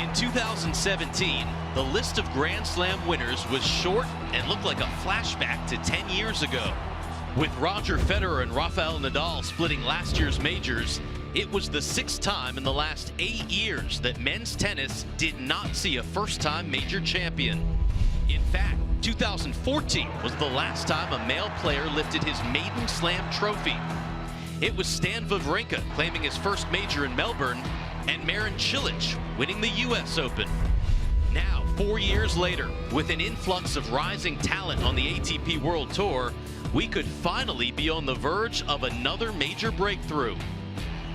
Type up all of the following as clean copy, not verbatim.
In 2017, the list of Grand Slam winners was short and looked like a flashback to 10 years ago. With Roger Federer and Rafael Nadal splitting last year's majors, it was the 6th time in the last 8 years that men's tennis did not see a first-time major champion. In fact, 2014 was the last time a male player lifted his maiden slam trophy. It was Stan Wawrinka claiming his first major in Melbourne, and Marin Cilic winning the US Open. Now, 4 years later, with an influx of rising talent on the ATP World Tour, we could finally be on the verge of another major breakthrough.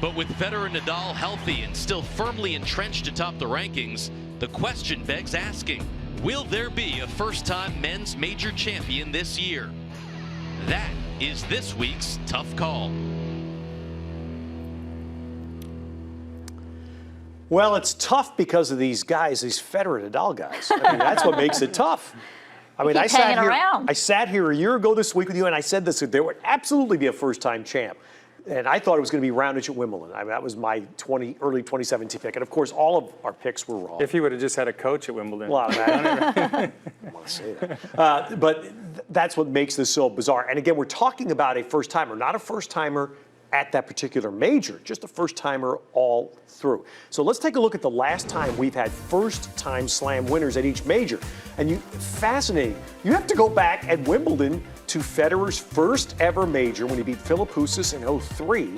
But with Federer and Nadal healthy and still firmly entrenched atop the rankings, the question begs asking, will there be a first-time men's major champion this year? That is this week's Tough Call. Well, it's tough because of these guys, these Federer and Nadal guys. I mean, that's what makes it tough. I mean, I sat here a year ago this week with you, and I said this: there would absolutely be a first-time champ. And I thought it was going to be Raonic at Wimbledon. I mean, that was my early 2017 pick. And, of course, all of our picks were wrong. If he would have just had a coach at Wimbledon. Well, I don't want to say that. But that's what makes this so bizarre. And, again, we're talking about a first-timer, not a first-timer at that particular major, just a first-timer all through. So let's take a look at the last time we've had first-time slam winners at each major. And fascinating. You have to go back at Wimbledon to Federer's first ever major when he beat Philippoussis in '03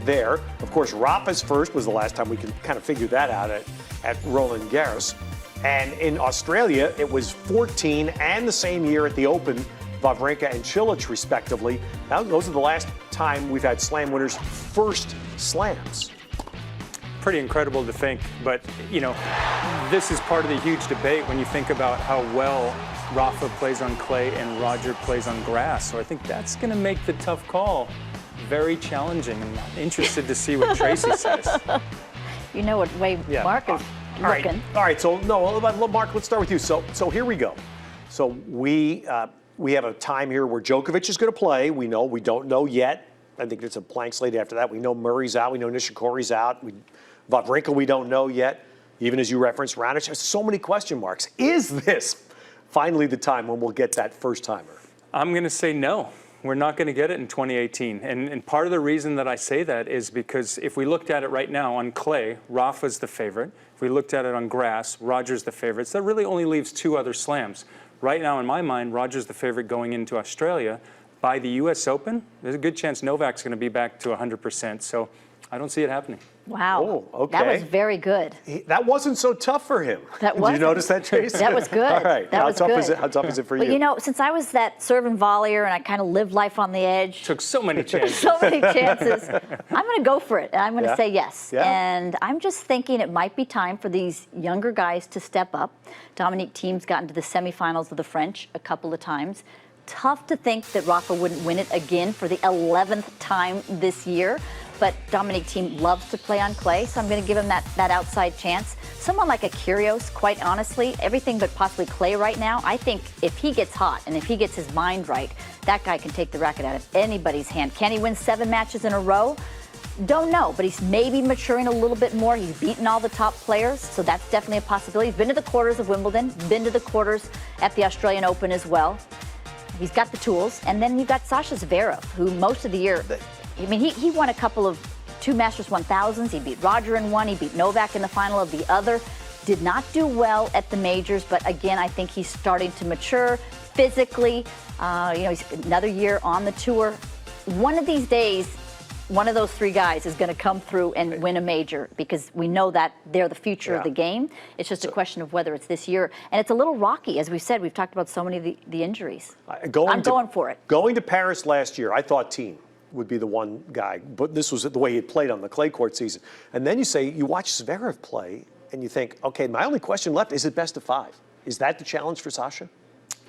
there. Of course, Rafa's first was the last time we can kind of figure that out at Roland Garros. And in Australia, it was 14, and the same year at the Open, Wawrinka and Cilic, respectively. Now, those are the last time we've had slam winners' first slams. Pretty incredible to think, but, you know, this is part of the huge debate when you think about how well Rafa plays on clay and Roger plays on grass. So I think that's going to make the tough call very challenging. I'm interested to see what Tracy says. You know what way Mark is looking. All right, so, no, Mark, let's start with you. So here we go. So we have a time here where Djokovic is going to play. We don't know yet. I think it's a blank slate after that. We know Murray's out. We know Nishikori's out. Wawrinka, we don't know yet. Even as you referenced, Raonic has so many question marks. Is this finally the time when we'll get that first-timer? I'm going to say no. We're not going to get it in 2018. And part of the reason that I say that is because if we looked at it right now on clay, Rafa's the favorite. If we looked at it on grass, Roger's the favorite. So that really only leaves 2 other slams. Right now, in my mind, Roger's the favorite going into Australia. By the U.S. Open, there's a good chance Novak's going to be back to 100%. So I don't see it happening. Wow. Oh, okay. That was very good. That wasn't so tough for him. Did you notice that, Tracy? That was good. All right. How tough is it for you? Well, you know, since I was that serve and volleyer and I kind of lived life on the edge. Took so many chances. So many chances. I'm going to go for it, and I'm going to say yes. Yeah. And I'm just thinking it might be time for these younger guys to step up. Dominique Thiem's gotten to the semifinals of the French a couple of times. Tough to think that Rafa wouldn't win it again for the 11th time this year. But Dominique Thiem loves to play on clay, so I'm going to give him that outside chance. Someone like a Kyrgios, quite honestly, everything but possibly clay right now, I think if he gets hot and if he gets his mind right, that guy can take the racket out of anybody's hand. Can he win 7 matches in a row? Don't know, but he's maybe maturing a little bit more. He's beaten all the top players, so that's definitely a possibility. He's been to the quarters of Wimbledon, been to the quarters at the Australian Open as well. He's got the tools. And then you've got Sasha Zverev, who most of the year, I mean, he won a couple of 2 Masters 1000s. He beat Roger in one. He beat Novak in the final of the other. Did not do well at the majors, but again, I think he's starting to mature physically. You know, he's another year on the tour. One of these days, one of those 3 guys is going to come through and win a major because we know that they're the future of the game. It's just a question of whether it's this year. And it's a little rocky. As we've said, we've talked about so many of the injuries. I'm going for it. Going to Paris last year, I thought Thiem would be the one guy, but this was the way he had played on the clay court season. And then you watch Zverev play, and you think, okay, my only question left is it best of 5? Is that the challenge for Sasha?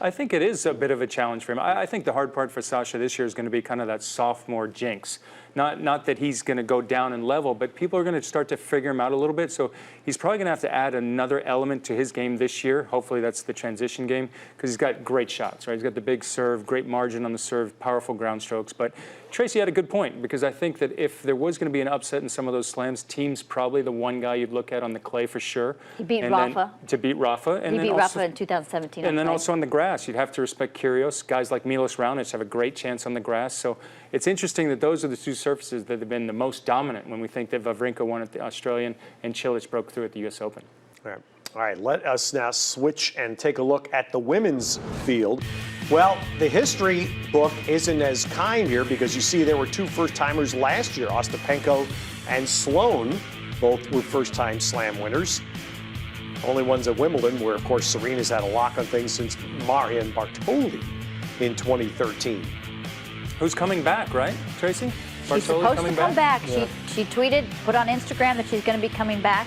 I think it is a bit of a challenge for him. I think the hard part for Sasha this year is going to be kind of that sophomore jinx. Not that he's going to go down in level, but people are going to start to figure him out a little bit. So he's probably going to have to add another element to his game this year. Hopefully that's the transition game, because he's got great shots, right? He's got the big serve, great margin on the serve, powerful ground strokes. But Tracy had a good point, because I think that if there was going to be an upset in some of those slams, Thiem's probably the one guy you'd look at on the clay for sure. He beat And Rafa. to beat Rafa. And He then beat also, Rafa in 2017. and then on clay. also on the grass, you'd have to respect Kyrgios. Guys like Milos Raonic have a great chance on the grass. So it's interesting that those are the two surfaces that have been the most dominant when we think that Wawrinka won at the Australian and Cilic broke through at the U.S. Open. All right, let us now switch and take a look at the women's field. Well, the history book isn't as kind here, because you see there were two first-timers last year, Ostapenko and Sloane. Both were first-time slam winners. Only ones at Wimbledon, where, of course, Serena's had a lock on things since Marion Bartoli in 2013. Who's coming back, right, Tracy? She's supposed to come back. She tweeted, put on Instagram that she's going to be coming back.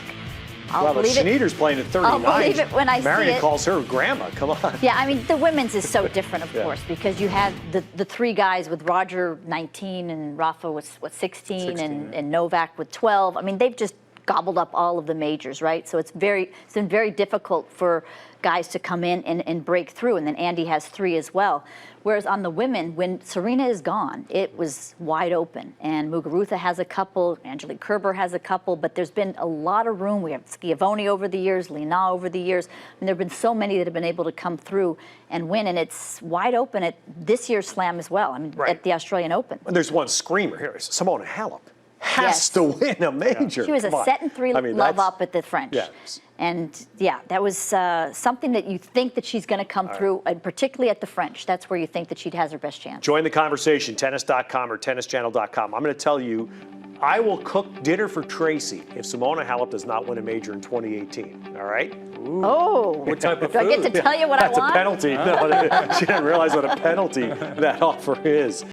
Well, but Schneider's playing at 39. I'll believe it when I see Marion it. calls her grandma. Come on. Yeah, I mean, the women's is so different, of course, because you had the three guys with Roger 19 and Rafa was, 16 and Novak with 12. I mean, they've just gobbled up all of the majors, right? So it's been very difficult for guys to come in and break through. And then Andy has 3 as well. Whereas on the women, when Serena is gone, it was wide open. And Muguruza has a couple, Angelique Kerber has a couple, but there's been a lot of room. We have Schiavone over the years, Lina over the years. I mean, there have been so many that have been able to come through and win, and it's wide open at this year's Slam as well. I mean, at the Australian Open. And there's one screamer here. Simona Halep has to win a major. She was a set and 3 love up at the French. Yes. And yeah, that was something that you think that she's going to come through, and particularly at the French. That's where you think that she has her best chance. Join the conversation, tennis.com or tennischannel.com. I'm going to tell you, I will cook dinner for Tracy if Simona Halep does not win a major in 2018. All right? Oh, What type of do I get food? to tell you what I That's want? a penalty. No, she didn't realize what a penalty that offer is.